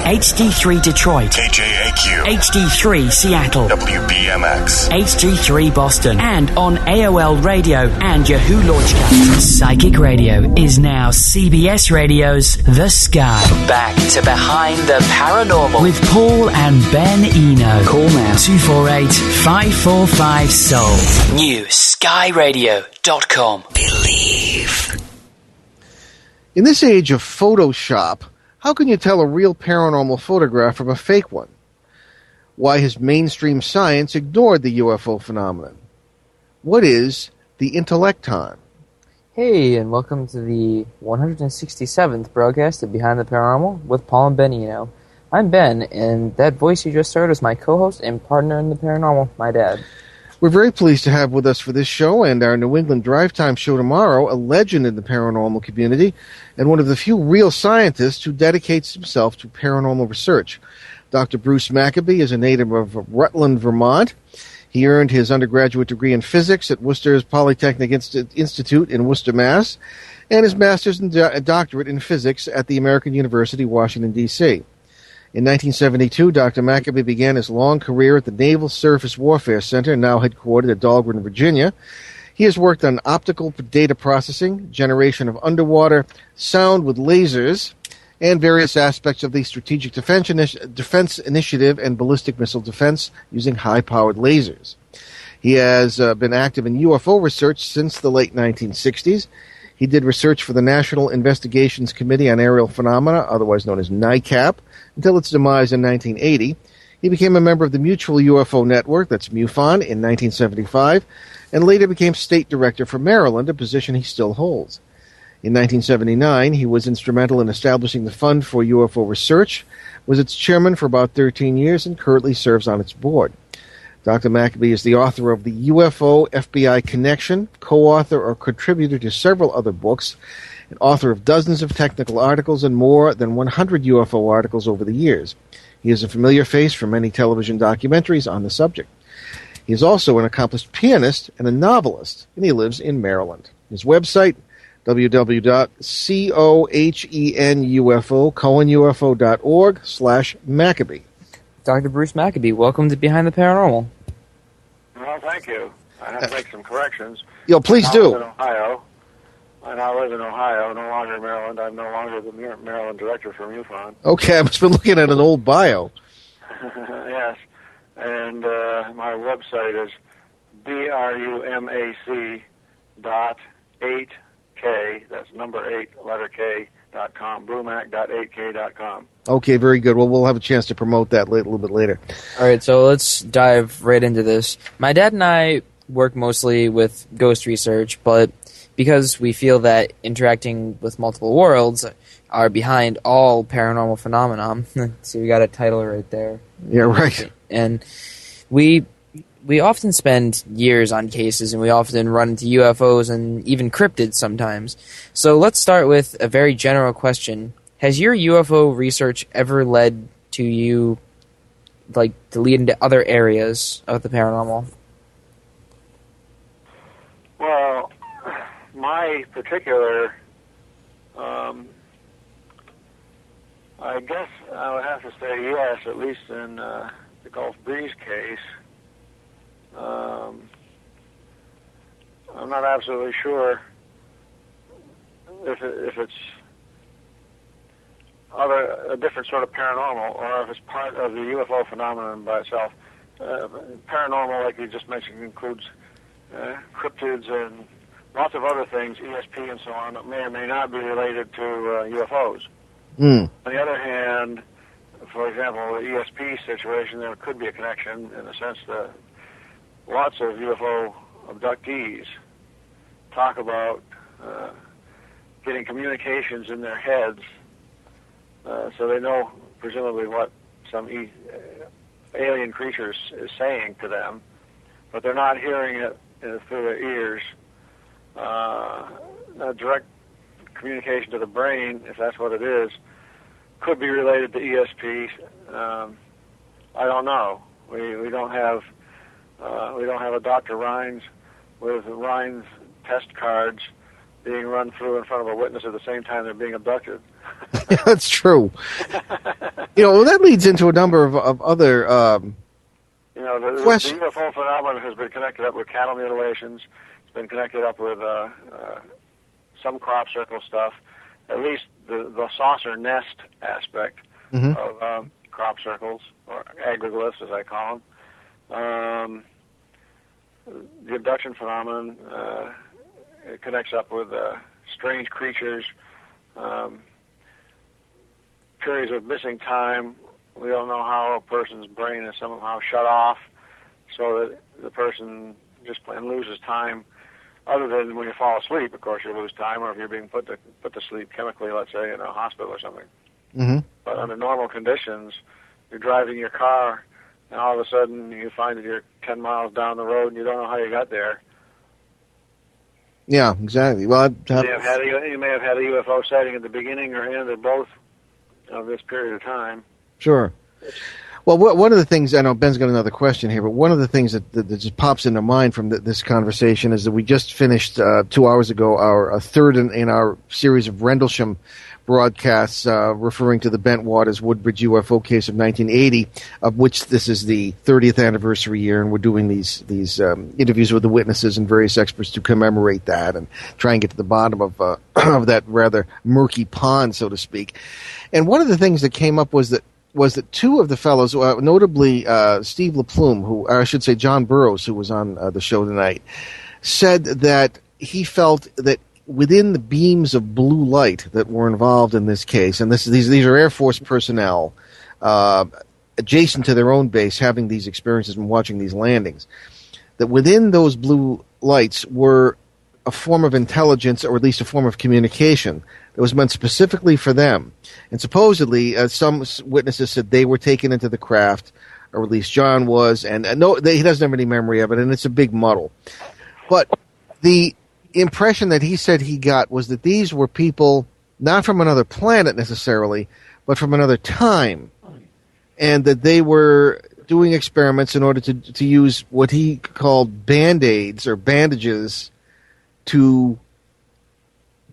HD3 Detroit, KJAQ, HD3 Seattle, WBMX, HD3 Boston, and on AOL Radio and Yahoo Launchcast. Psychic Radio is now CBS Radio's The Sky. Back to Behind the Paranormal with Paul and Ben Eno. Call now 248-545-SOUL. New skyradio.com. Believe. In this age of Photoshop, how can you tell a real paranormal photograph from a fake one? Why has mainstream science ignored the UFO phenomenon? What is the Intellecton? Hey, and welcome to the 167th broadcast of Behind the Paranormal with Paul and Ben Eno. I'm Ben, and that voice you just heard is my co-host and partner in the paranormal, my dad. We're very pleased to have with us for this show and our New England Drive Time show tomorrow a legend in the paranormal community and one of the few real scientists who dedicates himself to paranormal research. Dr. Bruce Maccabee is a native of Rutland, Vermont. He earned his undergraduate degree in physics at Worcester's Polytechnic Institute in Worcester, Mass., and his master's and doctorate in physics at the American University, Washington, D.C. In 1972, Dr. Maccabee began his long career at the Naval Surface Warfare Center, now headquartered at Dahlgren, Virginia. He has worked on optical data processing, generation of underwater sound with lasers, and various aspects of the Strategic Defense Initiative and ballistic missile defense using high-powered lasers. He has been active in UFO research since the late 1960s. He did research for the National Investigations Committee on Aerial Phenomena, otherwise known as NICAP, until its demise in 1980. He became a member of the Mutual UFO Network, that's MUFON, in 1975, and later became state director for Maryland, a position he still holds. In 1979, he was instrumental in establishing the Fund for UFO Research, was its chairman for about 13 years, and currently serves on its board. Dr. Maccabee is the author of the UFO FBI Connection, co-author or contributor to several other books, and author of dozens of technical articles and more than 100 UFO articles over the years. He is a familiar face for many television documentaries on the subject. He is also an accomplished pianist and a novelist, and he lives in Maryland. His website, www.cohenufo.org/Maccabee. Dr. Bruce Maccabee, welcome to Behind the Paranormal. Well, thank you. I have to make some corrections. Yo, please do. I now live in Ohio, no longer in Maryland. I'm no longer the Maryland director for MUFON. Okay, I must have been looking at an old bio. Yes. And my website is brumac.8k, that's number 8, letter K.com, brumac.8k.com. Okay, very good. Well, we'll have a chance to promote that a little bit later. All right, so let's dive right into this. My dad and I work mostly with ghost research, but because we feel that interacting with multiple worlds are behind all paranormal phenomena, so we got a title right there. Yeah, right. And we often spend years on cases, and we often run into UFOs and even cryptids sometimes. So let's start with a very general question. Has your UFO research ever led to you, to lead into other areas of the paranormal? Well, my particular, I guess I would have to say yes, at least in the Gulf Breeze case. I'm not absolutely sure if it's a different sort of paranormal, or if it's part of the UFO phenomenon by itself. Paranormal, like you just mentioned, includes cryptids and lots of other things, ESP and so on, that may or may not be related to UFOs. On the other hand, for example, the ESP situation, there could be a connection in the sense that lots of UFO abductees talk about getting communications in their heads, so they know presumably what some alien creature is saying to them, but they're not hearing it through their ears. Direct communication to the brain, if that's what it is, could be related to ESP. I don't know. We don't have a Dr. Rhines with Rhines test cards being run through in front of a witness at the same time they're being abducted. That's true. That leads into a number of other the questions. UFO phenomenon has been connected up with cattle mutilations. It's been connected up with some crop circle stuff. At least the saucer nest aspect of crop circles, or agroglyphs as I call them. The abduction phenomenon it connects up with strange creatures, periods of missing time. We don't know how a person's brain is somehow shut off so that the person just plain loses time. Other than when you fall asleep, of course, you lose time, or if you're being put to sleep chemically, let's say, in a hospital or something. Mm-hmm. But under normal conditions, you're driving your car, and all of a sudden you find that you're 10 miles down the road, and you don't know how you got there. Yeah, exactly. Well, you may have had a UFO sighting at the beginning or end of both of this period of time. Sure. Well, one of the things, I know Ben's got another question here, but one of the things that just pops into mind from this conversation is that we just finished 2 hours ago our third in our series of Rendlesham broadcasts referring to the Bentwaters Woodbridge UFO case of 1980, of which this is the 30th anniversary year, and we're doing these interviews with the witnesses and various experts to commemorate that and try and get to the bottom of of that rather murky pond, so to speak. And one of the things that came up was that two of the fellows, notably Steve LaPlume, who, or I should say John Burroughs, who was on the show tonight, said that he felt that within the beams of blue light that were involved in this case, and these are Air Force personnel adjacent to their own base having these experiences and watching these landings, that within those blue lights were a form of intelligence, or at least a form of communication that was meant specifically for them. And supposedly, some witnesses said they were taken into the craft, or at least John was, and no, he doesn't have any memory of it, and it's a big muddle. But the impression that he said he got was that these were people not from another planet necessarily, but from another time, and that they were doing experiments in order to use what he called band-aids or bandages to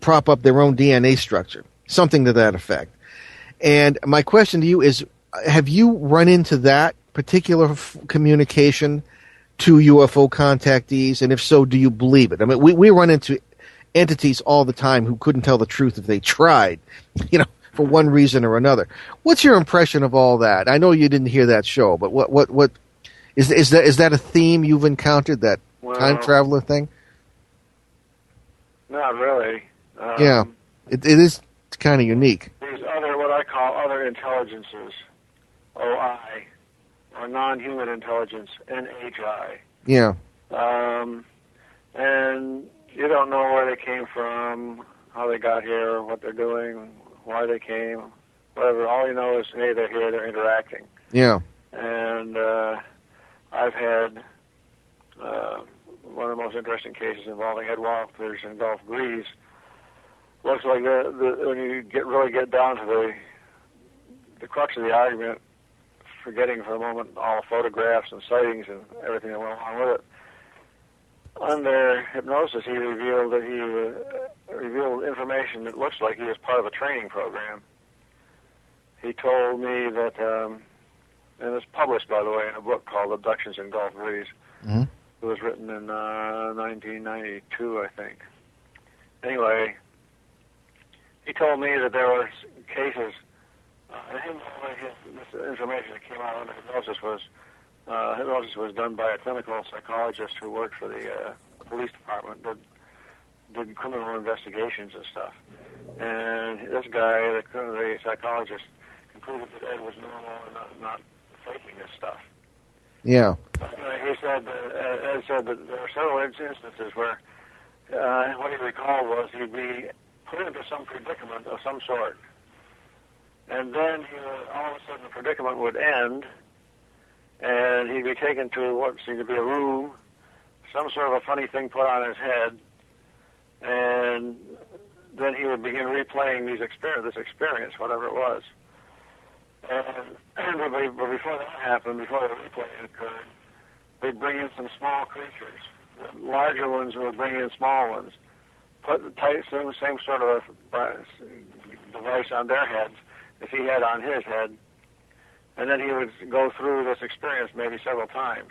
prop up their own DNA structure, something to that effect. And my question to you is, have you run into that particular communication to UFO contactees? And if so, do you believe it? I mean, we run into entities all the time who couldn't tell the truth if they tried, for one reason or another. What's your impression of all that? I know you didn't hear that show, but what is that a theme you've encountered, that time traveler thing? Not really. Yeah, it is kind of unique. There's what I call other intelligences, OI, or non-human intelligence, NHI. Yeah. And you don't know where they came from, how they got here, what they're doing, why they came, whatever. All you know is, hey, they're here, they're interacting. Yeah. And I've had one of the most interesting cases involving headwaters in Gulf Breeze. Looks like when you really get down to the crux of the argument, forgetting for a moment all the photographs and sightings and everything that went along with it, under hypnosis he revealed information that looks like he was part of a training program. He told me that, and it's published, by the way, in a book called Abductions in Gulf Breeze. Mm-hmm. It was written in 1992, I think. Anyway, he told me that there were cases, and this information that came out under hypnosis was done by a clinical psychologist who worked for the police department, did criminal investigations and stuff. And this guy, the psychologist, concluded that Ed was normal and not faking this stuff. Yeah. He said, Ed said that there were several instances where what he recalled was he'd be put into some predicament of some sort, and then all of a sudden the predicament would end, and he'd be taken to what seemed to be a room, some sort of a funny thing put on his head, and then he would begin replaying this experience, whatever it was. And but before that happened, before the replay occurred, they'd bring in some small creatures. The larger ones would bring in small ones. Put the same sort of device on their heads as he had on his head, and then he would go through this experience maybe several times.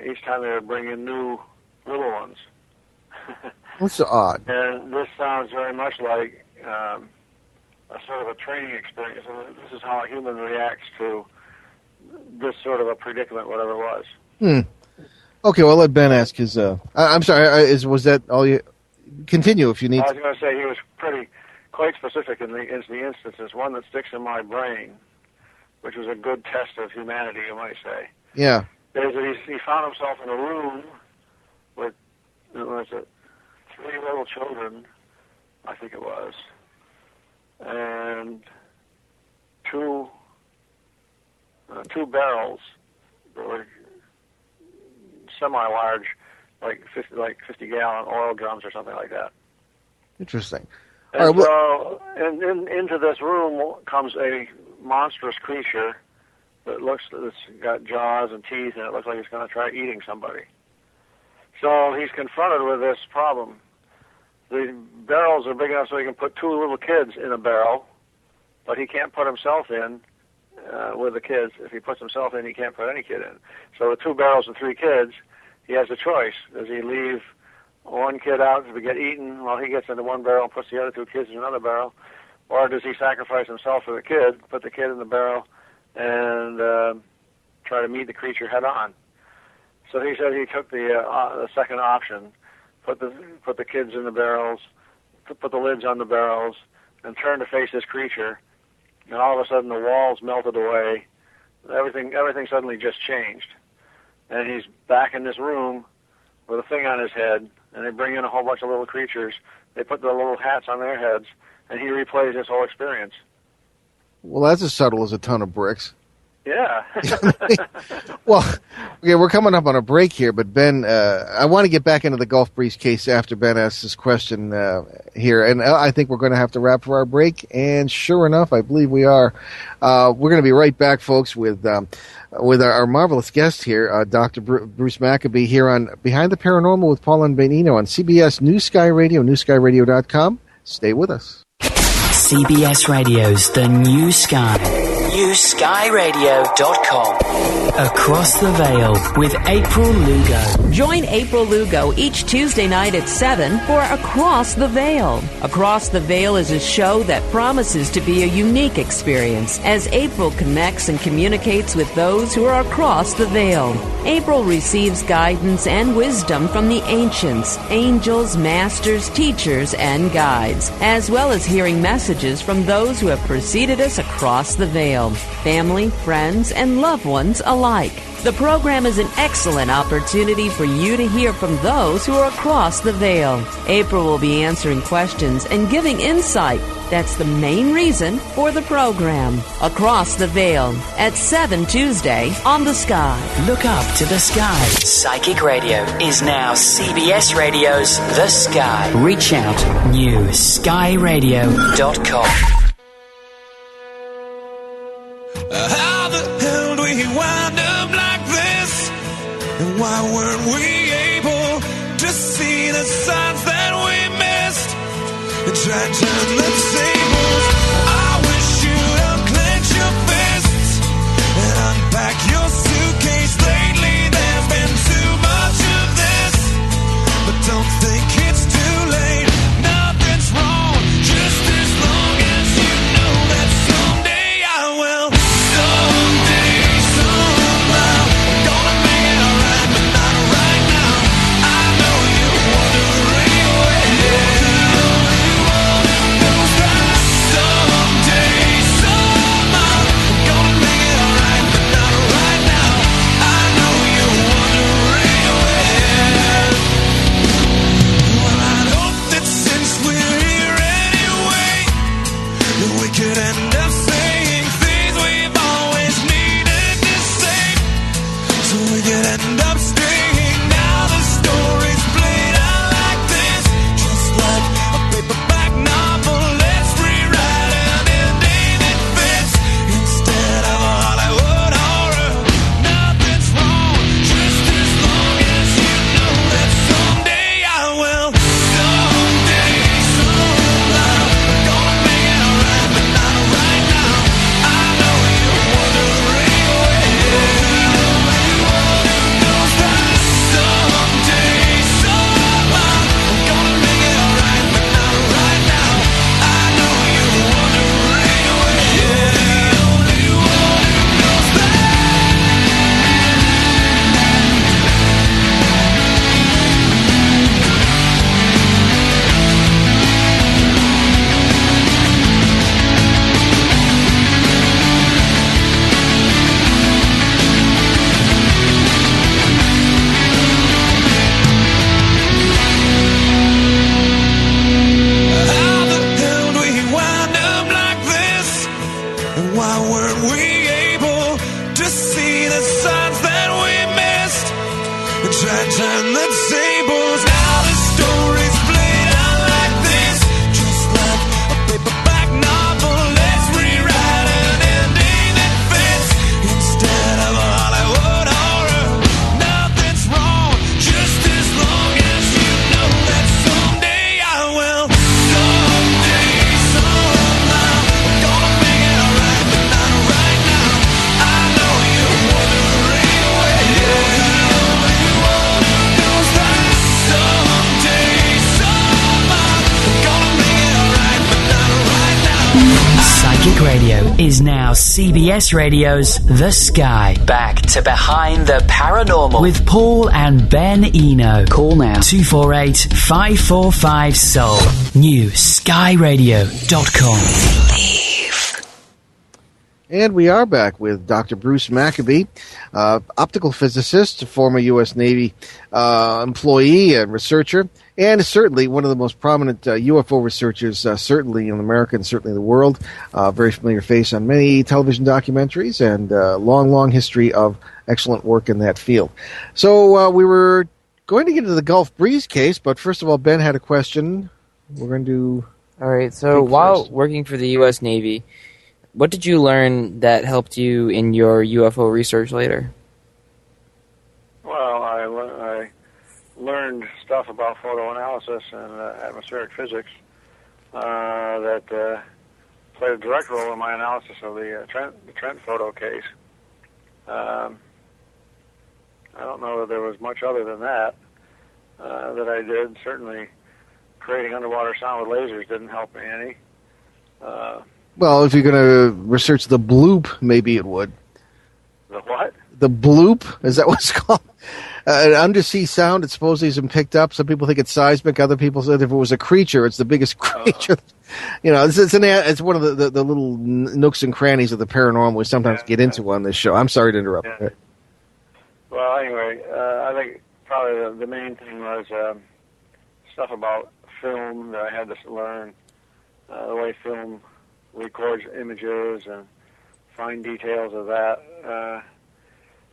Each time they would bring in new little ones. That's so odd. And this sounds very much like a sort of a training experience. This is how a human reacts to this sort of a predicament, whatever it was. Okay, well, let Ben ask his... I'm sorry, was that all you... Continue if you need I was going to say he was quite specific in the instances. One that sticks in my brain, which was a good test of humanity, you might say. Yeah. Is that he found himself in a room with, what was it, 3 little children, I think it was, and two barrels that were semi-large, like 50-gallon oil drums or something like that. Interesting. And all right, so, into this room comes a monstrous creature that's got jaws and teeth, and it looks like it's going to try eating somebody. So he's confronted with this problem. The barrels are big enough so he can put 2 little kids in a barrel, but he can't put himself in with the kids. If he puts himself in, he can't put any kid in. So with 2 barrels and 3 kids, he has a choice. Does he leave one kid out to get eaten while he gets into one barrel and puts the other 2 kids in another barrel? Or does he sacrifice himself for the kid, put the kid in the barrel, and try to meet the creature head on? So he said he took the second option, put the kids in the barrels, put the lids on the barrels, and turned to face this creature. And all of a sudden the walls melted away. Everything suddenly just changed. And he's back in this room with a thing on his head, and they bring in a whole bunch of little creatures. They put the little hats on their heads, and he replays this whole experience. Well, that's as subtle as a ton of bricks. Yeah. Well, okay, we're coming up on a break here, but Ben, I want to get back into the Gulf Breeze case after Ben asks this question here, and I think we're going to have to wrap for our break, and sure enough, I believe we are. We're going to be right back, folks, with our marvelous guest here, Dr. Bruce Maccabee, here on Behind the Paranormal with Paul and Benino on CBS New Sky Radio, newskyradio.com. Stay with us. CBS Radio's The New Sky. NewSkyRadio.com. Across the Veil with April Lugo. Join April Lugo each Tuesday night at 7 for Across the Veil. Across the Veil is a show that promises to be a unique experience as April connects and communicates with those who are across the veil. April receives guidance and wisdom from the ancients, angels, masters, teachers, and guides, as well as hearing messages from those who have preceded us across the veil, family, friends, and loved ones alike. The program is an excellent opportunity for you to hear from those who are across the veil. April will be answering questions and giving insight. That's the main reason for the program. Across the Veil at 7 Tuesday on The Sky. Look up to the sky. Psychic Radio is now CBS Radio's The Sky. Reach out, newskyradio.com. How the hell do we wind up like this? And why weren't we able to see the signs that we missed? And try to turn the tables. I wish you'd unclench your fists and unpack your suitcase. Lately there's been too much of this, but don't think it's too late. Nothing's wrong, just as long as you know that someday I will. Someday, somehow, I'm gonna make it alright, but not right now. I know you're wondering where. Someday, somehow, I'm gonna make it alright, but not right now. I know you're wondering where. Well, I'd hope that since we're here anyway, that we could end up saying things we've always needed to say, so we could end up staying. Now the story's played out like this, just like a paperback novel. Let's rewrite an ending that fits instead of a Hollywood horror. Nothing's wrong, just as long as you know that someday I will. Someday, somehow, I'm gonna make it alright, but not right And why weren't we able to see the signs that we missed? And try to turn the tables. Now the story's played out like this, just like a paperback novel. Let's rewrite an ending that fits instead of a Hollywood horror. Nothing's wrong, just as long as you know that someday I will. Someday, somehow, I'm gonna make it alright, but not right now. I know you're wondering where the only one who knows that. Someday, somehow, I'm gonna make it alright, but not right now. Psychic Radio is now CBS Radio's The Sky. Back to Behind the Paranormal with Paul and Ben Eno. Call now 248-545-SOUL. New skyradio.com. And we are back with Dr. Bruce Maccabee, optical physicist, former U.S. Navy employee and researcher, and certainly one of the most prominent UFO researchers, certainly in America and certainly in the world. Very familiar face on many television documentaries and long history of excellent work in that field. So we were going to get into the Gulf Breeze case, but first of all, Ben had a question. We're going to... All right, so while working for the U.S. Navy, what did you learn that helped you in your UFO research later? Well, I learned stuff about photoanalysis and atmospheric physics that played a direct role in my analysis of the Trent photo case. I don't know that there was much other than that that I did. Certainly, creating underwater sound with lasers didn't help me any. Well, if you're going to research the bloop, maybe it would. The what? The bloop? Is that what it's called? An undersea sound that supposedly has been picked up. Some people think it's seismic. Other people said if it was a creature, it's the biggest creature. You know, it's one of the little nooks and crannies of the paranormal we sometimes get into on this show. I'm sorry to interrupt. Yeah. Well, anyway, I think probably the main thing was stuff about film that I had to learn, the way film records images and fine details of that.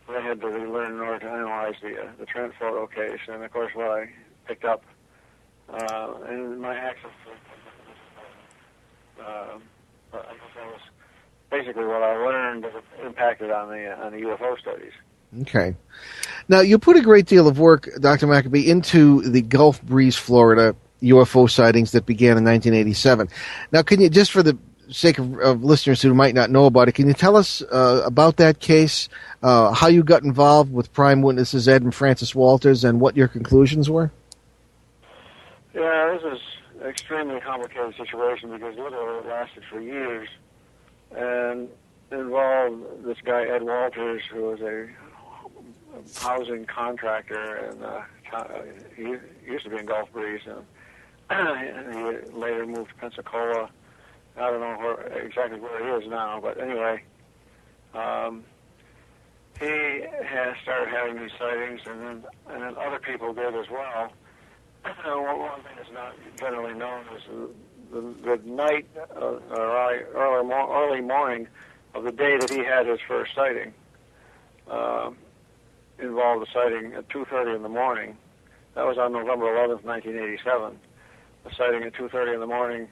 I had to learn in order to analyze the Trent photo case, and of course what I picked up and my access I guess that was basically what I learned that impacted on the UFO studies. Okay. Now, you put a great deal of work, Dr. Maccabee, into the Gulf Breeze, Florida UFO sightings that began in 1987. Now, can you, just for the sake of listeners who might not know about it, can you tell us about that case, how you got involved with prime witnesses Ed and Francis Walters, and what your conclusions were? Yeah, this is an extremely complicated situation because literally it lasted for years and involved this guy Ed Walters, who was a housing contractor, and he used to be in Gulf Breeze, and he later moved to Pensacola. I don't know exactly where he is now, but anyway, he has started having these sightings, and then other people did as well. One thing that's not generally known is the night or early morning of the day that he had his first sighting involved a sighting at 2:30 in the morning. That was on November 11th, 1987. A sighting at 2:30 in the morning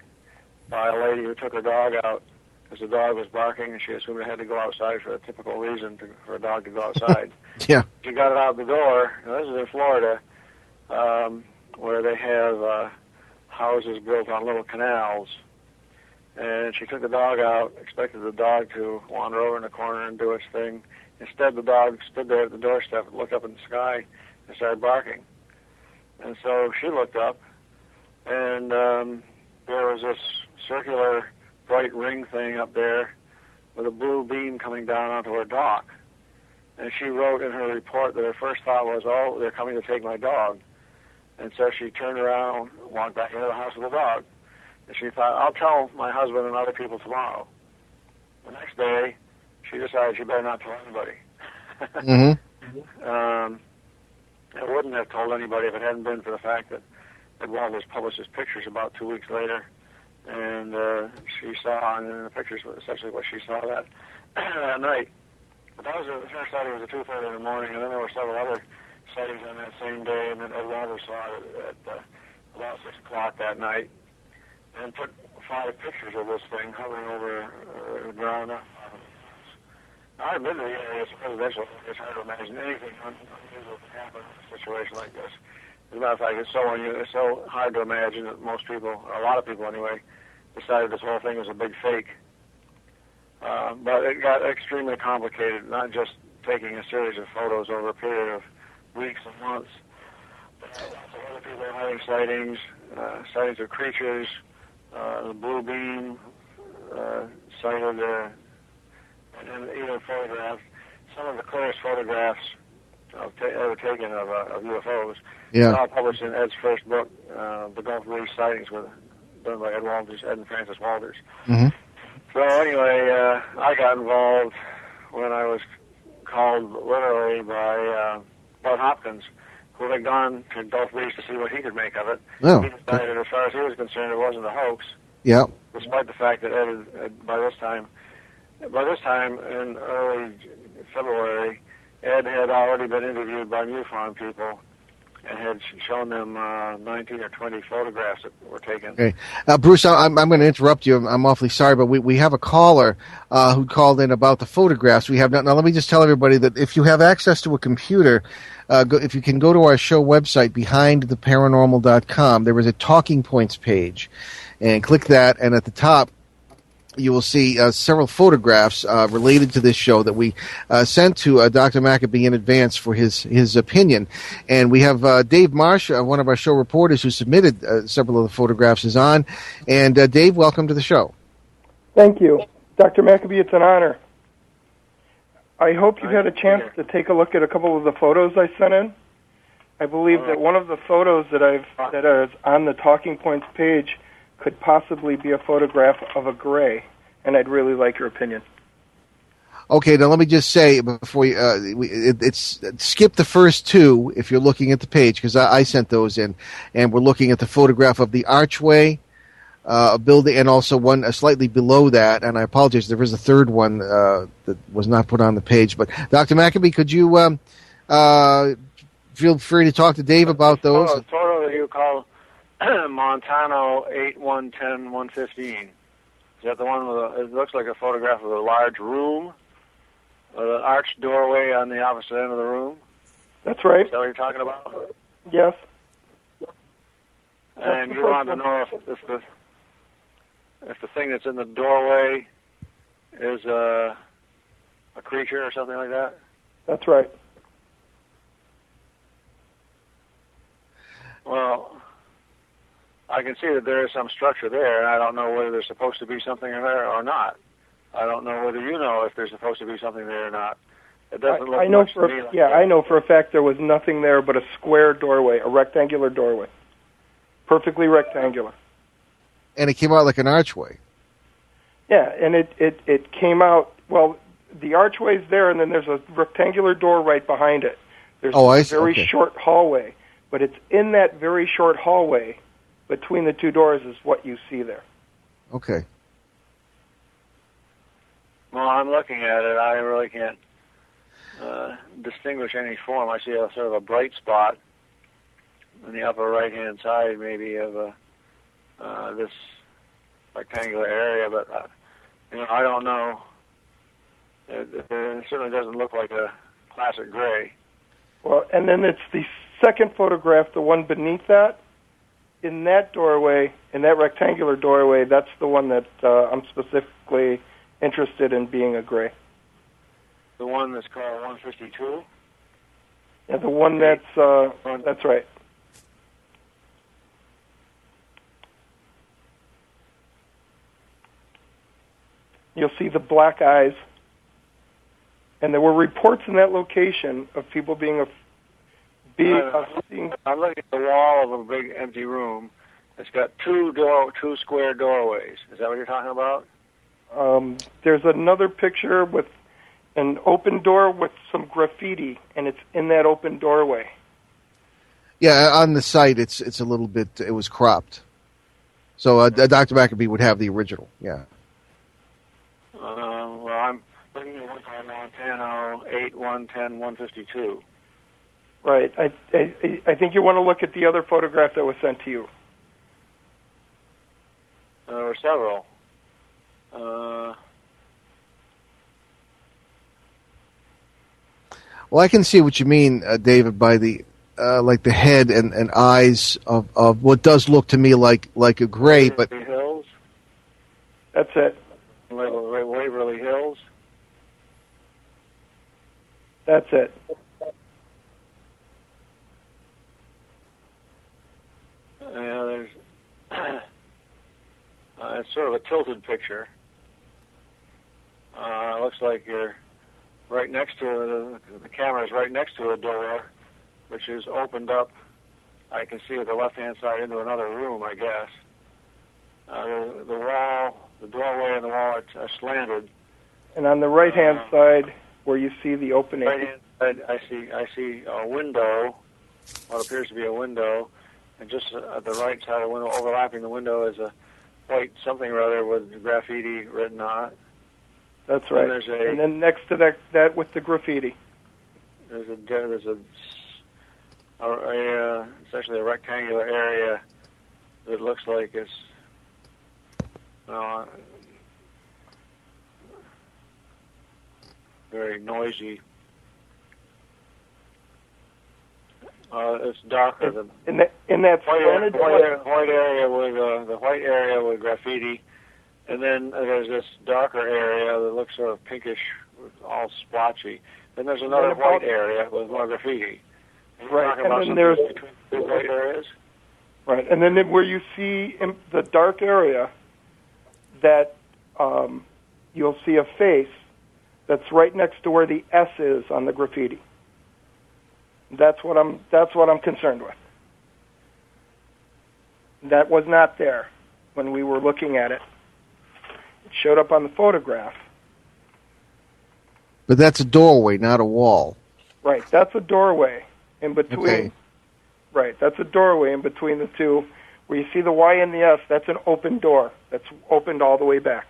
by a lady who took her dog out because the dog was barking, and she assumed it had to go outside for a typical reason for a dog to go outside. Yeah. She got it out the door. Now, this is in Florida, where they have houses built on little canals. And she took the dog out, expected the dog to wander over in the corner and do its thing. Instead, the dog stood there at the doorstep and looked up in the sky and started barking. And so she looked up, and there was this circular bright ring thing up there with a blue beam coming down onto her dock. And she wrote in her report that her first thought was, oh, they're coming to take my dog. And so she turned around, walked back into the house with the dog. And she thought, I'll tell my husband and other people tomorrow. The next day, she decided she better not tell anybody. Mm-hmm. I wouldn't have told anybody if it hadn't been for the fact that Walters published his pictures about 2 weeks later and she saw in the pictures essentially what she saw that night. But that was the first sighting was at 2:30 in the morning, and then there were several other sightings on that same day, and then Ed Wilder saw it at about 6 o'clock that night, and took 5 pictures of this thing hovering over the ground. I've been to the area. It's presidential. It's hard to imagine anything unusual can happen in a situation like this. As a matter of fact, it's so hard to imagine that most people, or a lot of people anyway, decided this whole thing was a big fake. But it got extremely complicated, not just taking a series of photos over a period of weeks and months. Lots of other people are having sightings, sightings of creatures, the blue beam, sighted, and even photographs. Some of the clearest photographs ever taken of UFOs. Yeah. All published in Ed's first book, The Gulf Breeze Sightings, done by Ed and Francis Walters. Mm-hmm. So anyway, I got involved when I was called literally by Bud Hopkins, who had gone to Gulf Breeze to see what he could make of it. Oh, He decided, as far as he was concerned, it wasn't a hoax. Yeah. Despite the fact that Ed had, by this time in early February, Ed had already been interviewed by MUFON people and had shown them 19 or 20 photographs that were taken. Okay. Bruce, I'm going to interrupt you. I'm awfully sorry, but we have a caller who called in about the photographs. We have now. Let me just tell everybody that if you have access to a computer, if you can go to our show website, behindtheparanormal.com, there is a talking points page, and click that, and at the top, you will see several photographs related to this show that we sent to Dr. Maccabee in advance for his opinion. And we have Dave Marsh, one of our show reporters who submitted several of the photographs, is on. And Dave, welcome to the show. Thank you. Dr. Maccabee, it's an honor. I hope you've had a chance to take a look at a couple of the photos I sent in. I believe that one of the photos that is on the Talking Points page could possibly be a photograph of a gray, and I'd really like your opinion. Okay, now let me just say before it's skip the first two if you're looking at the page, because I sent those in, and we're looking at the photograph of the archway, a building, and also one slightly below that. And I apologize, there is a third one that was not put on the page. But Dr. Maccabee, could you feel free to talk to Dave about those? The photo that you call Montano 8110115. Is that the one with it looks like a photograph of a large room with an arched doorway on the opposite end of the room? That's right. Is that what you're talking about? Yes. And you want to know if the thing that's in the doorway is a creature or something like that? That's right. Well, I can see that there is some structure there, and I don't know whether there's supposed to be something there or not. I don't know whether you know if there's supposed to be something there or not. It doesn't look much to me like that. I know for a fact there was nothing there but a square doorway, a rectangular doorway. Perfectly rectangular. And it came out like an archway. Yeah, and it came out, well, the archway's there, and then there's a rectangular door right behind it. There's a very short hallway, but it's in that very short hallway between the two doors is what you see there. Okay. Well, I'm looking at it. I really can't distinguish any form. I see a sort of a bright spot in the upper right-hand side, maybe, of this rectangular area, but I don't know. It certainly doesn't look like a classic gray. Well, and then it's the second photograph, the one beneath that. In that doorway, in that rectangular doorway, that's the one that I'm specifically interested in being a gray. The one that's called 152? Yeah, the one that's right. You'll see the black eyes. And there were reports in that location of people being I'm looking at the wall of a big empty room. It's got two square doorways. Is that what you're talking about? There's another picture with an open door with some graffiti, and it's in that open doorway. Yeah, on the site, it's a little bit. It was cropped. So Dr. Maccabee would have the original. Yeah. Well, I'm looking at one time Montana 8/1/10/152. Right. I think you want to look at the other photograph that was sent to you. There were several. Well, I can see what you mean, David, by the like the head and eyes of what does look to me like a gray, but Hills. That's it. Waverly Hills. That's it. Yeah, there's. It's sort of a tilted picture. It looks like you're right next to the camera is right next to a door, which is opened up. I can see at the left-hand side into another room, I guess. The wall, the doorway and the wall are slanted. And on the right-hand side, where you see the opening, Right-hand side, I see a window, what appears to be a window, and just at the right side of the window, overlapping the window, is a white something or other with graffiti written on it. That's right. And then next to that with the graffiti. There's essentially a rectangular area that looks like it's very noisy. It's darker. In that white area with the white area with graffiti. And then there's this darker area that looks sort of pinkish, all splotchy. Then there's another white area with more graffiti. Right, and then there's two white areas. Right, and then where you see in the dark area, that you'll see a face that's right next to where the S is on the graffiti. That's what I'm concerned with. That was not there when we were looking at it. It showed up on the photograph. But that's a doorway, not a wall. Right, that's a doorway in between. Okay. Right, that's a doorway in between the two. Where you see the Y and the S, that's an open door. That's opened all the way back.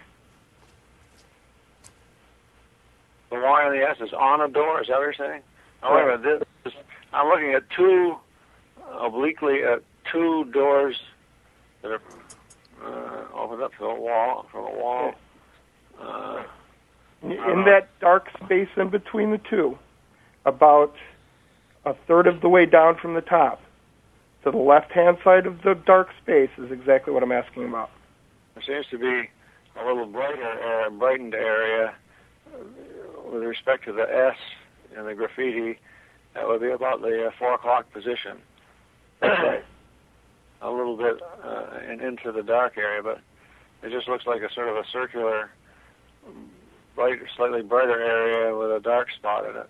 The Y and the S is on a door, is that what you're saying? Oh, wait a minute. I'm looking at obliquely at two doors that are opened up from a wall. In that dark space in between the two, about a third of the way down from the top, to the left-hand side of the dark space is exactly what I'm asking about. There seems to be a little brightened area with respect to the S in the graffiti. That would be about the 4 o'clock position. Right. A little bit and into the dark area, but it just looks like a sort of a circular, slightly brighter area with a dark spot in it.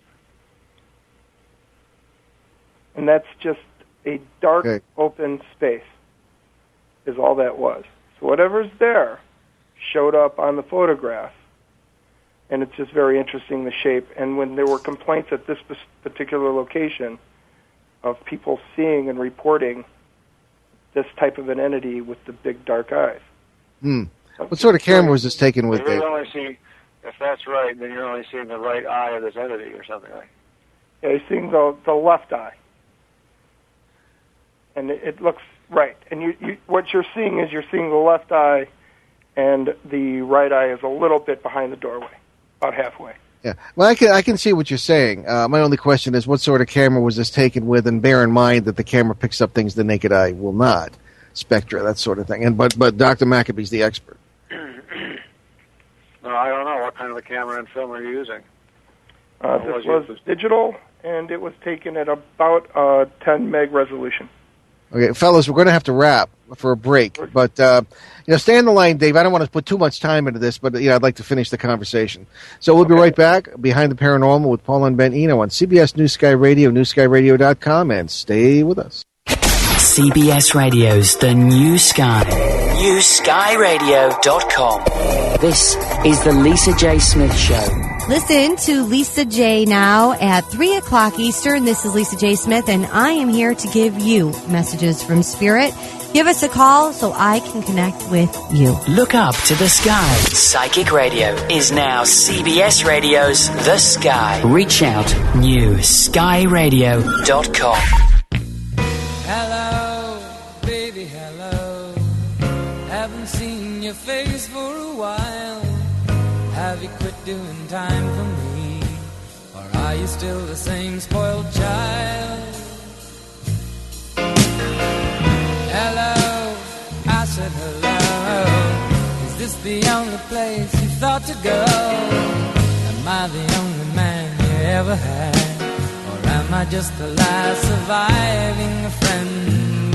And that's just a dark, open space is all that was. So whatever's there showed up on the photograph, and it's just very interesting, the shape. And when there were complaints at this particular location of people seeing and reporting this type of an entity with the big dark eyes. What sort of camera was this taken with? You only see, if that's right, then you're only seeing the right eye of this entity or something like that. Yeah, you're seeing the left eye. And it looks right. And you what you're seeing is you're seeing the left eye, and the right eye is a little bit behind the doorway, about halfway. Yeah, well, I can see what you're saying. My only question is, what sort of camera was this taken with? And bear in mind that the camera picks up things the naked eye will not, spectra, that sort of thing. And but Dr. Maccabee's the expert. No, I don't know what kind of a camera and film are you using. This was digital, and it was taken at about 10 meg resolution. Okay, fellas, we're going to have to wrap for a break, but stay on the line, Dave. I don't want to put too much time into this, but I'd like to finish the conversation. So we'll be right back behind the paranormal with Paul and Ben Eno on CBS New Sky Radio, newskyradio.com, and stay with us. CBS Radio's The New Sky. newskyradio.com. This is the Lisa J. Smith Show. Listen to Lisa J now at 3 o'clock Eastern. This is Lisa J. Smith, and I am here to give you messages from Spirit. Give us a call so I can connect with you. Look up to the sky. Psychic Radio is now CBS Radio's The Sky. Reach out, newskyradio.com. Hello, baby, hello. Haven't seen your face for a while. Have you quit doing time for me? Or are you still the same spoiled child? Hello, I said hello. Is this the only place you thought to go? Am I the only man you ever had? Or am I just the last surviving friend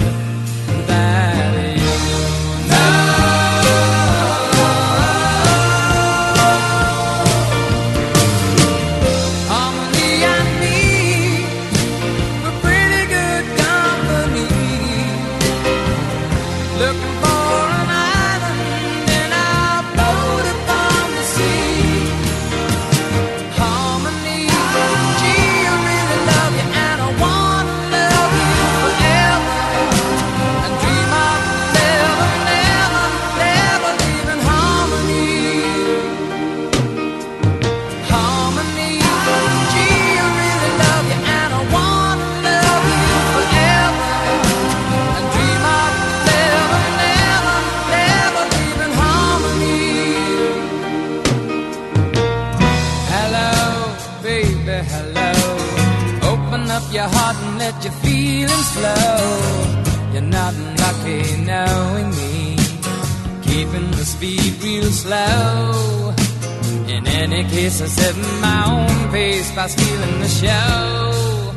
that you know? Your heart and let your feelings flow. You're not lucky knowing me, keeping the speed real slow. In any case, I set my own pace by stealing the show.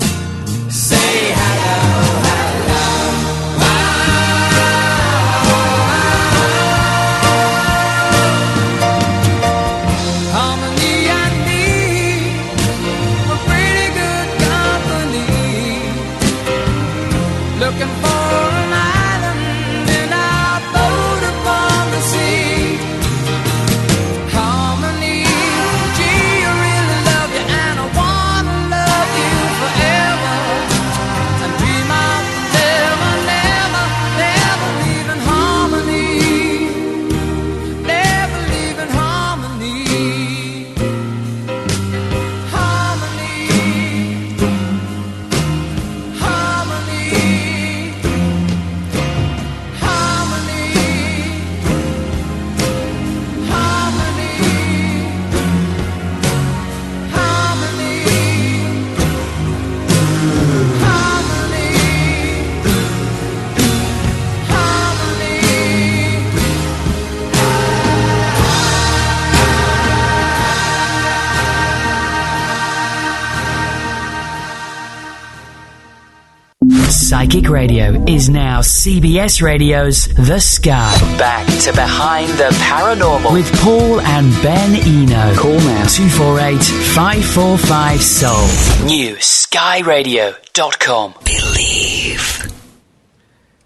Say hello, hello. Looking for an island in our boat upon the sea. Harmony, gee, I really love you and I wanna love you forever. And dream of never, never, never leaving harmony. Never leaving harmony. Harmony. Harmony. Psychic Radio is now CBS Radio's The Sky. Back to Behind the Paranormal with Paul and Ben Eno. Call now 248-545-SOUL. newskyradio.com. Believe.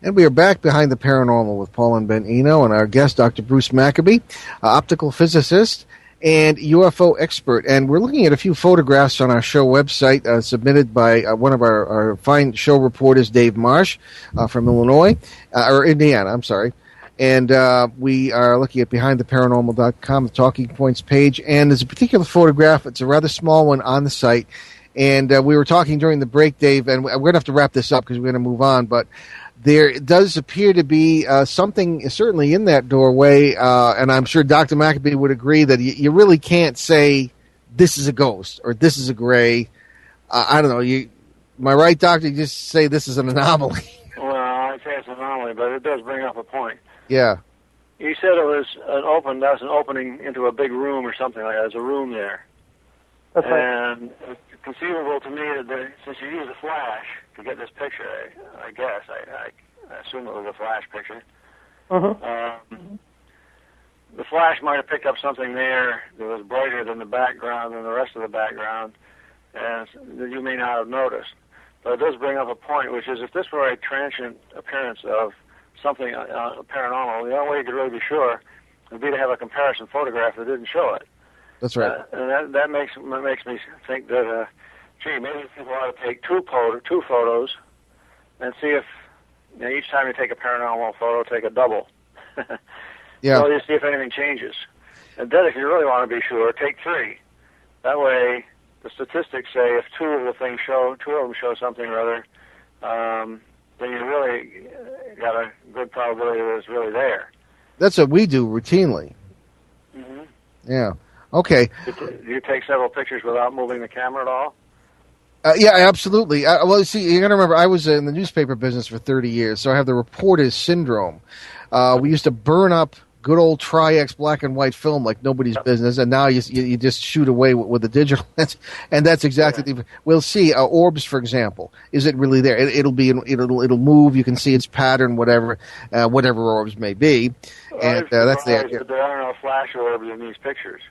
And we are back Behind the Paranormal with Paul and Ben Eno and our guest, Dr. Bruce Maccabee, optical physicist and UFO expert. And we're looking at a few photographs on our show website submitted by one of our fine show reporters, Dave Marsh, from Illinois, or Indiana, I'm sorry. And we are looking at BehindTheParanormal.com, the Talking Points page. And there's a particular photograph. It's a rather small one on the site. And we were talking during the break, Dave, and we're going to have to wrap this up because we're going to move on. But there does appear to be something certainly in that doorway, and I'm sure Dr. Maccabee would agree that you really can't say this is a ghost or this is a gray. I don't know. Am I right, Doctor? You just say this is an anomaly. Well, I'd say it's an anomaly, but it does bring up a point. Yeah. You said it was an opening into a big room or something like that. There's a room there. That's right. And it's conceivable to me that since you used a flash to get this picture, I guess, I assume it was a flash picture. The flash might have picked up something there that was brighter than the background than the rest of the background, and that you may not have noticed. But it does bring up a point, which is if this were a transient appearance of something paranormal, the only way you could really be sure would be to have a comparison photograph that didn't show it. That's right. And that makes me think that, gee, maybe people ought to take two photos and see if each time you take a paranormal photo, take a double. Yeah. So you see if anything changes. And then if you really want to be sure, take 3. That way, the statistics say if 2 of them show something or other, then you really got a good probability that it's really there. That's what we do routinely. Mm-hmm. Yeah. Okay. Do you take several pictures without moving the camera at all? Yeah, absolutely. Well, see, you got to remember, I was in the newspaper business for 30 years, so I have the reporter's syndrome. We used to burn up good old Tri-X black and white film like nobody's business, and now you just shoot away with the digital lens, and that's exactly. We'll see orbs, for example. Is it really there? It'll move. You can see its pattern, whatever orbs may be, and that's the idea. But there are no flash orbs in these pictures.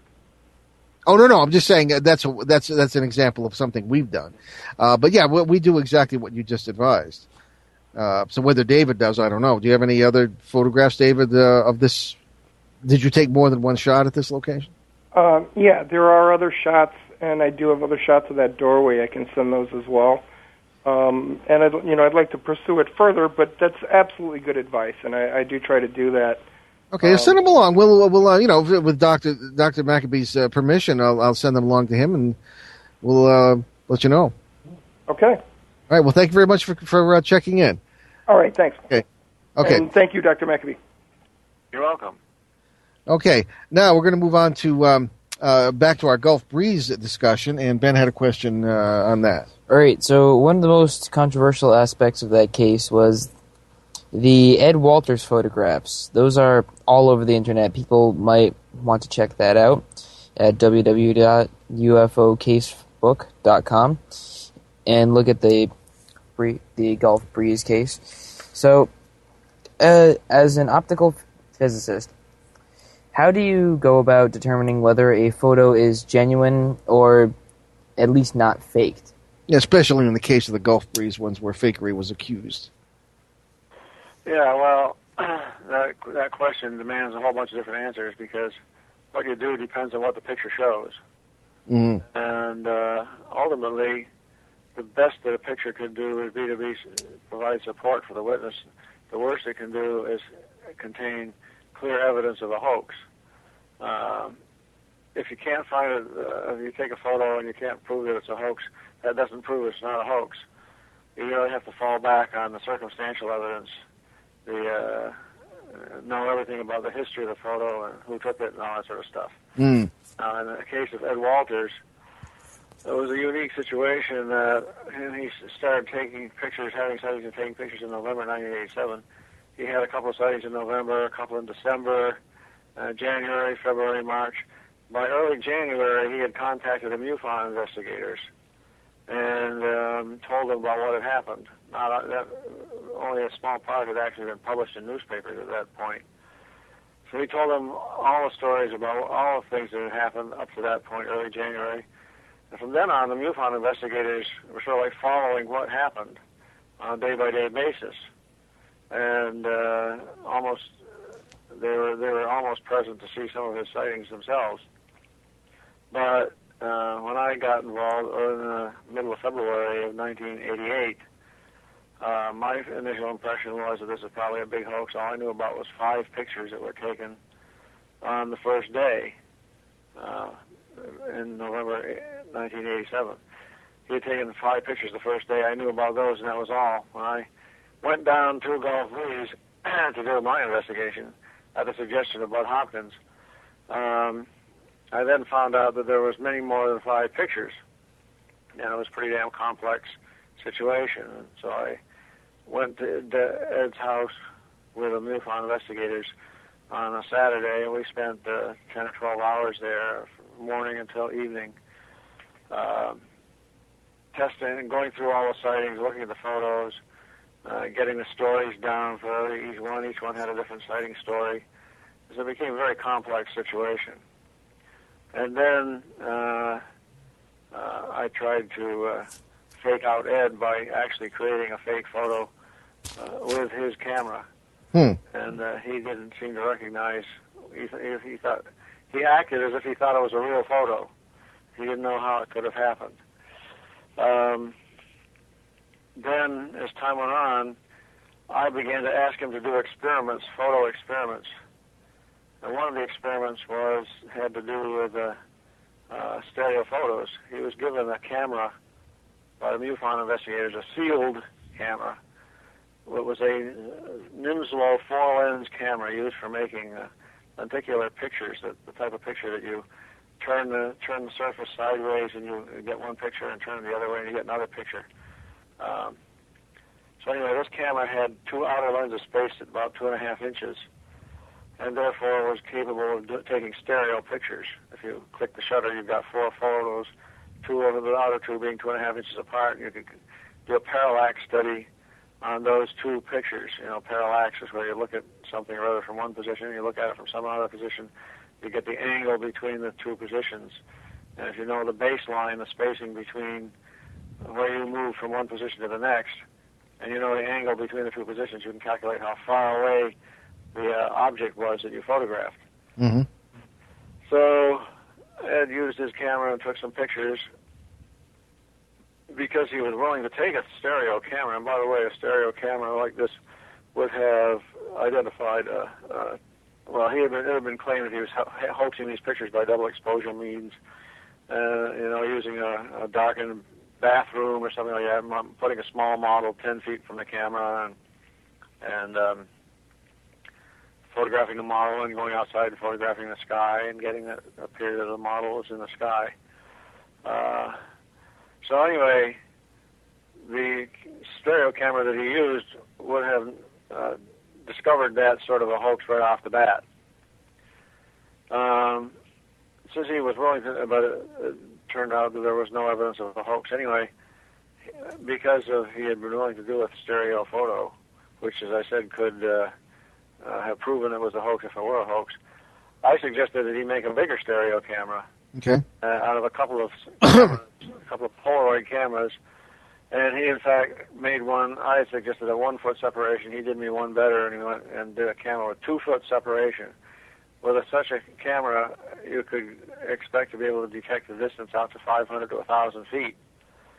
Oh no! I'm just saying that's an example of something we've done, but yeah, we do exactly what you just advised. So whether David does, I don't know. Do you have any other photographs, David, of this? Did you take more than one shot at this location? Yeah, there are other shots, and I do have other shots of that doorway. I can send those as well. And I'd like to pursue it further, but that's absolutely good advice, and I do try to do that. Okay, send them along. We'll with Dr. Maccabee's permission, I'll send them along to him, and we'll let you know. Okay. All right. Well, thank you very much for checking in. All right. Thanks. Okay. And thank you, Dr. Maccabee. You're welcome. Okay. Now we're going to move on to back to our Gulf Breeze discussion, and Ben had a question on that. All right. So one of the most controversial aspects of that case was the Ed Walters photographs. Those are all over the internet. People might want to check that out at www.ufocasebook.com and look at the Gulf Breeze case. So, as an optical physicist, how do you go about determining whether a photo is genuine or at least not faked? Yeah, especially in the case of the Gulf Breeze ones where fakery was accused. Yeah, well, that question demands a whole bunch of different answers because what you do depends on what the picture shows. Mm-hmm. And ultimately, the best that a picture could do would be to provide support for the witness. The worst it can do is contain clear evidence of a hoax. If you can't find it, if you take a photo and you can't prove that it's a hoax, that doesn't prove it's not a hoax. You really have to fall back on the circumstantial evidence, know everything about the history of the photo and who took it and all that sort of stuff. Mm. In the case of Ed Walters, it was a unique situation that he started taking pictures, having sightings and taking pictures in November 1987. He had a couple of sightings in November, a couple in December, January, February, March. By early January, he had contacted the MUFON investigators and told them about what had happened. Only a small part had actually been published in newspapers at that point. So he told them all the stories about all the things that had happened up to that point, early January. And from then on, the MUFON investigators were sort of like following what happened on a day-by-day basis. And they were almost present to see some of his sightings themselves. But when I got involved in the middle of February of 1988, my initial impression was that this was probably a big hoax. All I knew about was 5 pictures that were taken on the first day in November 1987. He had taken 5 pictures the first day. I knew about those, and that was all. When I went down to Gulf Breeze to do my investigation at the suggestion of Bud Hopkins, I then found out that there was many more than 5 pictures, and it was a pretty damn complex situation. And so I went to Ed's house with the MUFON investigators on a Saturday, and we spent 10 or 12 hours there from morning until evening, testing and going through all the sightings, looking at the photos, getting the stories down for each one. Each one had a different sighting story. So it became a very complex situation. And then I tried to fake out Ed by actually creating a fake photo with his camera. And he didn't seem to recognize. He thought he acted as if he thought it was a real photo. He didn't know how it could have happened. Then, as time went on, I began to ask him to do experiments, photo experiments. And one of the experiments had to do with stereo photos. He was given a camera by the MUFON investigators, a sealed camera. It was a Nimslow 4-lens camera used for making lenticular pictures, the type of picture that you turn the surface sideways and you get one picture, and turn it the other way and you get another picture. So anyway, this camera had two outer lenses spaced at about 2.5 inches, and therefore was capable of taking stereo pictures. If you click the shutter, you've got 4 photos, 2 of the outer 2 being 2.5 inches apart. You could do a parallax study on those 2 pictures. You know, parallax is where you look at something or other from one position, you look at it from some other position, you get the angle between the 2 positions. And if you know the baseline, the spacing between where you move from one position to the next, and you know the angle between the 2 positions, you can calculate how far away the object was that you photographed. Mm-hmm. So Ed used his camera and took some pictures because he was willing to take a stereo camera. And by the way, a stereo camera like this would have identified, it had been claimed that he was hoaxing these pictures by double exposure means, using a darkened bathroom or something like that, putting a small model 10 feet from the camera and photographing the model and going outside and photographing the sky and getting a period of the model is in the sky. So anyway, the stereo camera that he used would have discovered that sort of a hoax right off the bat. Since he was willing to, but it turned out that there was no evidence of a hoax anyway, because he had been willing to do a stereo photo, which, as I said, could have proven it was a hoax if it were a hoax. I suggested that he make a bigger stereo camera. Okay. Out of a couple of Polaroid cameras, and he in fact made one. I suggested a 1 foot separation. He did me one better, and he went and did a camera with 2 foot separation. With such a camera, you could expect to be able to detect the distance out to 500 to 1,000 feet.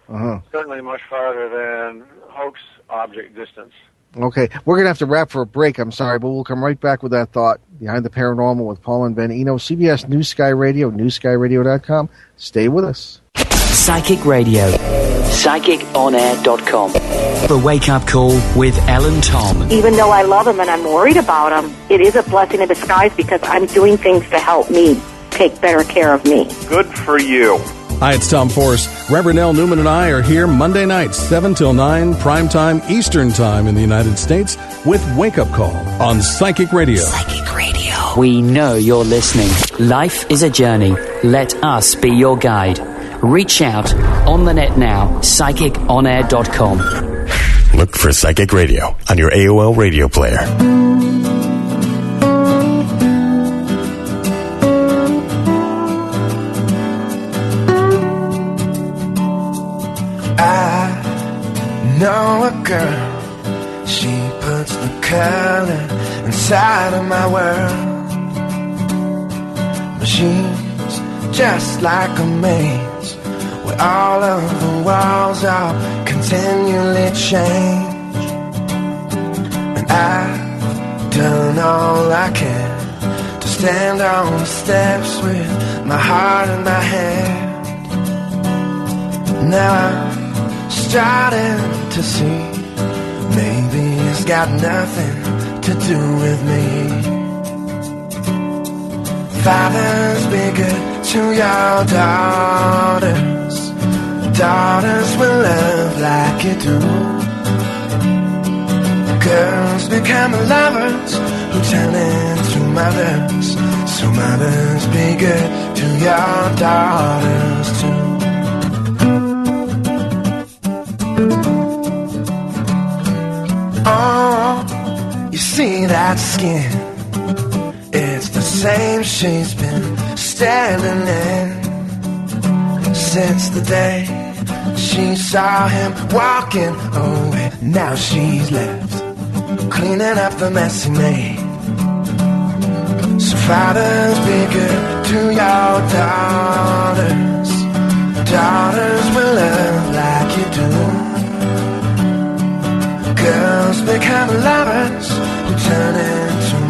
Uh-huh. Certainly much farther than hoax object distance. Okay, we're going to have to wrap for a break, I'm sorry, but we'll come right back with that thought. Behind the Paranormal with Paul and Ben Eno, CBS News Sky Radio, newskyradio.com. Stay with us. Psychic Radio, psychiconair.com. The Wake Up Call with Ellen Tom. Even though I love him and I'm worried about him, it is a blessing in disguise because I'm doing things to help me take better care of me. Good for you. Hi, it's Tom Force. Reverend L. Newman and I are here Monday nights, 7 till 9, prime time, Eastern time in the United States, with Wake Up Call on Psychic Radio. Psychic Radio. We know you're listening. Life is a journey. Let us be your guide. Reach out on the net now, psychiconair.com. Look for Psychic Radio on your AOL radio player. Know a girl, she puts the color inside of my world. But she's just like a maze, where all of the walls are continually change. And I've done all I can to stand on the steps with my heart in my hand. Now I'm starting to see maybe it's got nothing to do with me. Fathers, be good to your daughters. Daughters will love like you do. Girls become lovers who turn into mothers. So mothers, be good to your daughters too. Oh, you see that skin? It's the same she's been standing in since the day she saw him walking away. Now she's left cleaning up the mess he made. So fathers, be good to your daughters. Daughters will love like you do. Girls become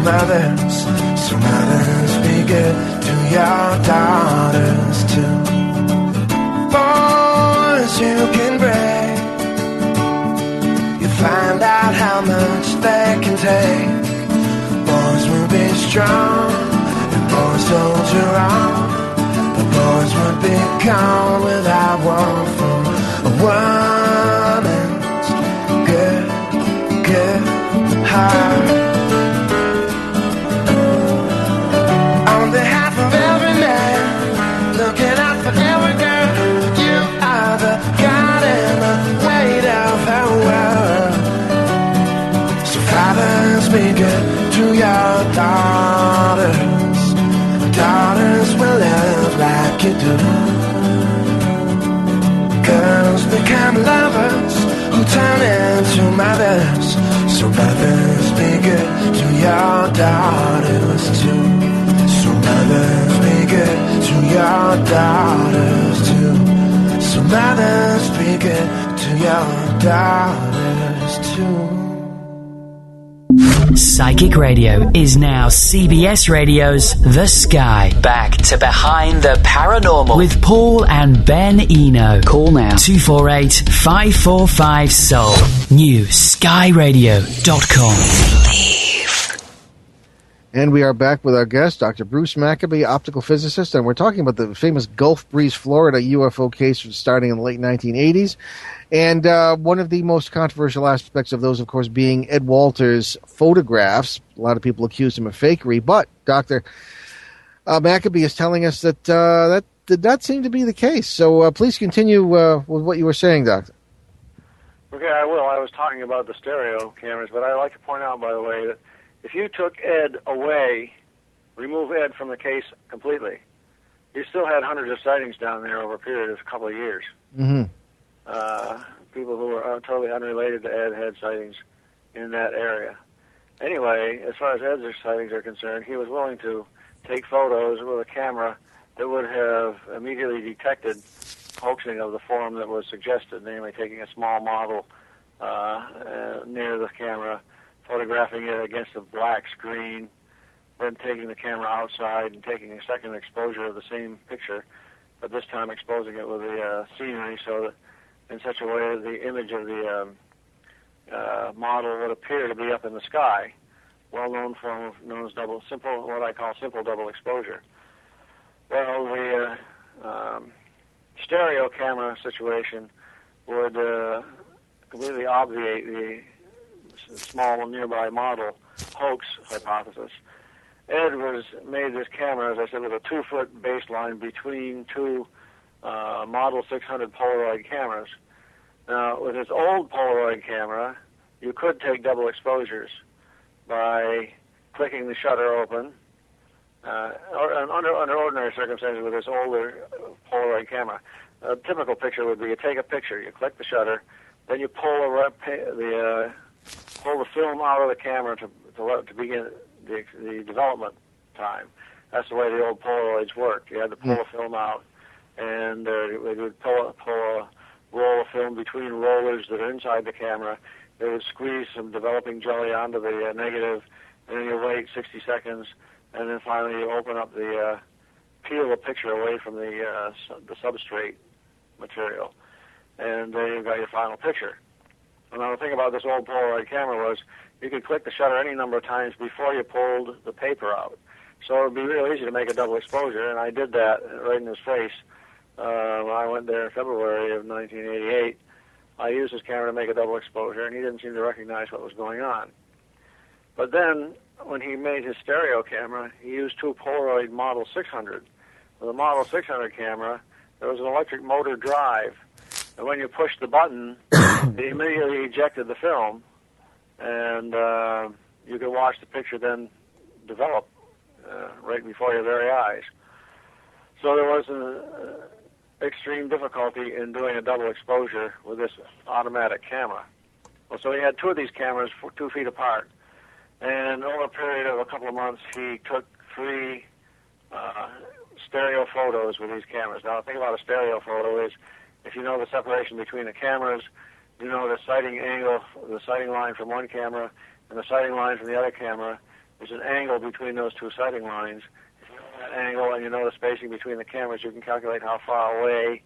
mothers, be good to your daughters too. Boys you can break, you find out how much they can take. Boys will be strong, and boys soldier on. The boys would be gone without one from a woman's good heart. On behalf of every man, looking out for every girl, you are the God and the weight of the world. So fathers, be good to your daughters. Daughters will love like you do. Girls become lovers who turn into mothers. So mothers, be good to your daughters too. So mothers, be good to your daughters too. So mothers, be good to your daughters too. Psychic Radio is now CBS Radio's The Sky. Back to Behind the Paranormal with Paul and Ben Eno. Call now 248-545-SOUL. New skyradio.com. And we are back with our guest, Dr. Bruce Maccabee, optical physicist, and we're talking about the famous Gulf Breeze, Florida UFO case starting in the late 1980s. And one of the most controversial aspects of those, of course, being Ed Walters' photographs. A lot of people accused him of fakery, but Dr. Maccabee is telling us that that did not seem to be the case. So please continue with what you were saying, Doctor. Okay, I will. I was talking about the stereo cameras, but I'd like to point out, by the way, that if you took Ed away, remove Ed from the case completely, you still had hundreds of sightings down there over a period of a couple of years. Mm-hmm. People who were totally unrelated to Ed had sightings in that area. Anyway, as far as Ed's sightings are concerned, he was willing to take photos with a camera that would have immediately detected hoaxing of the form that was suggested, namely taking a small model near the camera, photographing it against a black screen, then taking the camera outside and taking a second exposure of the same picture, but this time exposing it with the scenery so that in such a way that the image of the model would appear to be up in the sky, well-known form known as what I call simple double exposure. Well, the stereo camera situation would completely obviate the small nearby model hoax hypothesis. Ed made this camera, as I said, with a 2-foot baseline between two Model 600 Polaroid cameras. Now, with his old Polaroid camera, you could take double exposures by clicking the shutter open. Under ordinary circumstances with this older Polaroid camera, a typical picture would be you take a picture, you click the shutter, then you pull the film out of the camera to begin the development time. That's the way the old Polaroids worked. You had to pull the film out, and they would pull a roll of film between rollers that are inside the camera. They would squeeze some developing jelly onto the negative, and then you wait 60 seconds, and then finally you open up peel the picture away from the substrate material, and there you've got your final picture. Now the thing about this old Polaroid camera was you could click the shutter any number of times before you pulled the paper out. So it would be real easy to make a double exposure, and I did that right in his face. When I went there in February of 1988, I used his camera to make a double exposure, and he didn't seem to recognize what was going on. But then, when he made his stereo camera, he used two Polaroid Model 600. With the Model 600 camera, there was an electric motor drive, and when you pushed the button, it immediately ejected the film, and you could watch the picture then develop right before your very eyes. So there was an extreme difficulty in doing a double exposure with this automatic camera. Well, so he had two of these cameras 2 feet apart, and over a period of a couple of months, he took 3 stereo photos with these cameras. Now, the thing about a stereo photo is, if you know the separation between the cameras, you know the sighting angle, the sighting line from one camera, and the sighting line from the other camera, there's an angle between those two sighting lines. If you know that angle and you know the spacing between the cameras, you can calculate how far away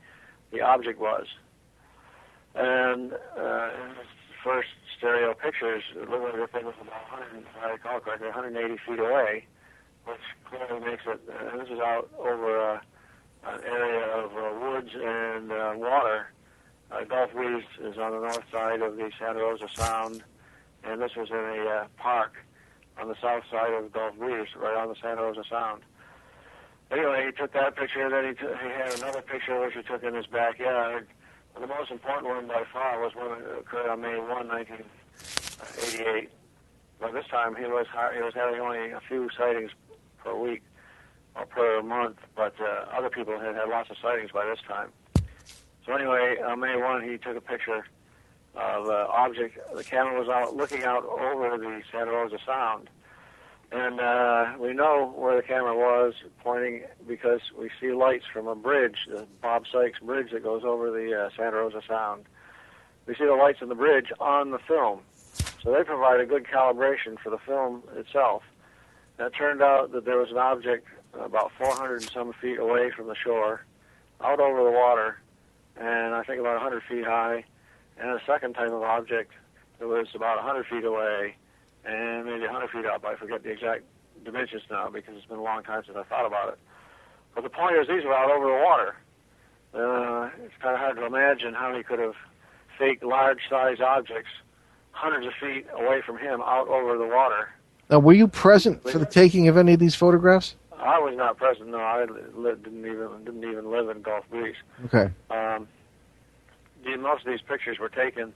the object was. And in the first stereo pictures, it looked like the thing was about 100, if I recall correctly, 180 feet away, which clearly makes it, this is out over an area of woods and water. Gulf Breeze is on the north side of the Santa Rosa Sound, and this was in a park on the south side of Gulf Breeze, right on the Santa Rosa Sound. Anyway, he took that picture, then he had another picture which he took in his backyard. The most important one by far was one that occurred on May 1, 1988. By this time, he was having only a few sightings per week or per month, but other people had lots of sightings by this time. So anyway, on May 1, he took a picture of an object. The camera was out looking out over the Santa Rosa Sound. And we know where the camera was pointing because we see lights from a bridge, the Bob Sykes Bridge that goes over the Santa Rosa Sound. We see the lights in the bridge on the film. So they provide a good calibration for the film itself. And it turned out that there was an object about 400 and some feet away from the shore, out over the water, and I think about 100 feet high, and a second type of object that was about 100 feet away, and maybe 100 feet up. I forget the exact dimensions now because it's been a long time since I thought about it. But the point is, these were out over the water. It's kind of hard to imagine how he could have faked large-size objects hundreds of feet away from him out over the water. Now, were you present for the taking of any of these photographs? I was not present. No, I didn't even live in Gulf Breeze. Okay. Most of these pictures were taken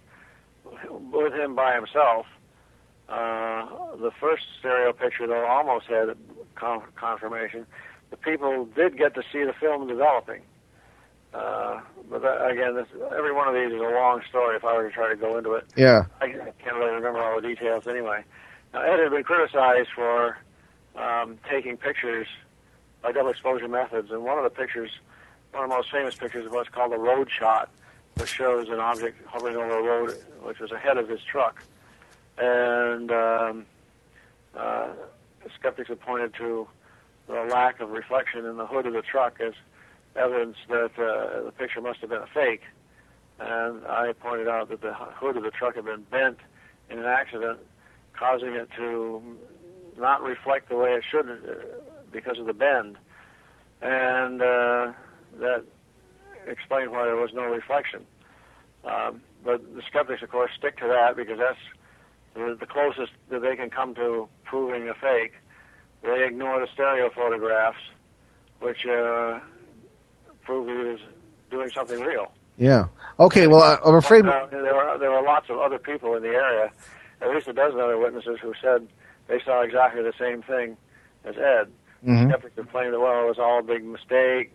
with him by himself. The first stereo picture, though, almost had confirmation. The people did get to see the film developing. But again, every one of these is a long story if I were to try to go into it. Yeah. I can't really remember all the details anyway. Now, Ed had been criticized for taking pictures by double exposure methods, and one of the most famous pictures is what's called a road shot, which shows an object hovering over a road which was ahead of his truck. And skeptics have pointed to the lack of reflection in the hood of the truck as evidence that the picture must have been a fake. And I pointed out that the hood of the truck had been bent in an accident, causing it to not reflect the way it should because of the bend. And that explained why there was no reflection. But the skeptics, of course, stick to that because that's the closest that they can come to proving a fake. They ignore the stereo photographs, which prove he was doing something real. Yeah. Okay, well, I'm afraid... There were lots of other people in the area, at least a dozen other witnesses who said they saw exactly the same thing as Ed. Mm-hmm. Skeptics have claimed that, well, it was all a big mistake,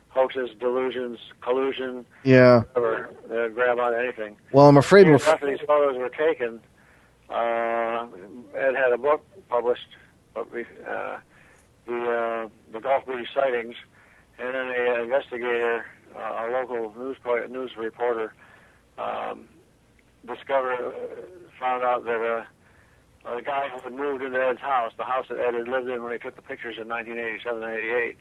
hoaxes, delusions, collusion. Yeah. Whatever. They'd grab on anything. Well, I'm afraid after these photos were taken, Ed had a book published, the Gulf Breeze sightings, and then an investigator, a local news reporter, found out that the guy who had moved into Ed's house, the house that Ed had lived in when he took the pictures in 1987 and 88,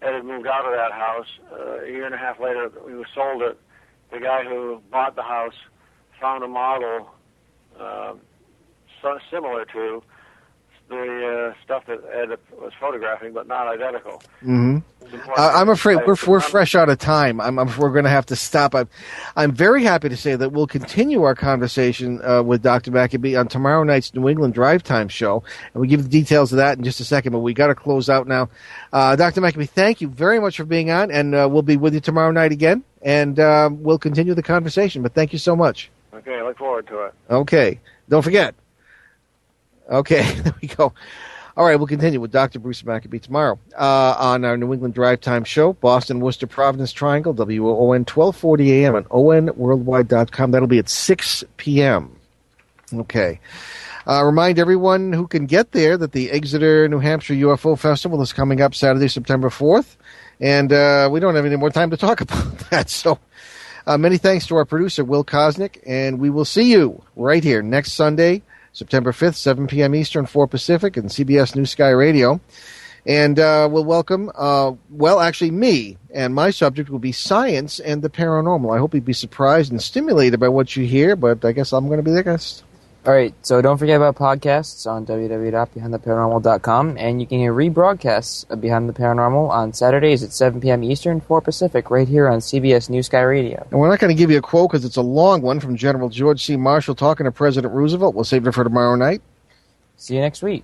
Ed had moved out of that house. A year and a half later, we sold it. The guy who bought the house found a model similar to the stuff that Ed was photographing, but not identical. Mm-hmm. I'm afraid we're fresh out of time. We're going to have to stop. I'm very happy to say that we'll continue our conversation with Dr. Maccabee on tomorrow night's New England Drive Time show, and we'll give the details of that in just a second, but we got to close out now. Dr. Maccabee, thank you very much for being on, and we'll be with you tomorrow night again, and we'll continue the conversation, but thank you so much. Okay, I look forward to it. Okay, don't forget. Okay, there we go. All right, we'll continue with Dr. Bruce Maccabee tomorrow on our New England Drive Time show, Boston, Worcester, Providence Triangle, WOON, 1240 AM on onworldwide.com. That'll be at 6 p.m. Okay. Remind everyone who can get there that the Exeter, New Hampshire UFO Festival is coming up Saturday, September 4th, and we don't have any more time to talk about that. So many thanks to our producer, Will Kosnick, and we will see you right here next Sunday, September 5th, 7 p.m. Eastern, 4 Pacific, and CBS New Sky Radio. And we'll welcome, actually me, and my subject will be science and the paranormal. I hope you'll be surprised and stimulated by what you hear, but I guess I'm going to be the guest. All right, so don't forget about podcasts on www.behindtheparanormal.com, and you can hear rebroadcasts of Behind the Paranormal on Saturdays at 7 p.m. Eastern, 4 Pacific, right here on CBS New Sky Radio. And we're not going to give you a quote because it's a long one from General George C. Marshall talking to President Roosevelt. We'll save it for tomorrow night. See you next week.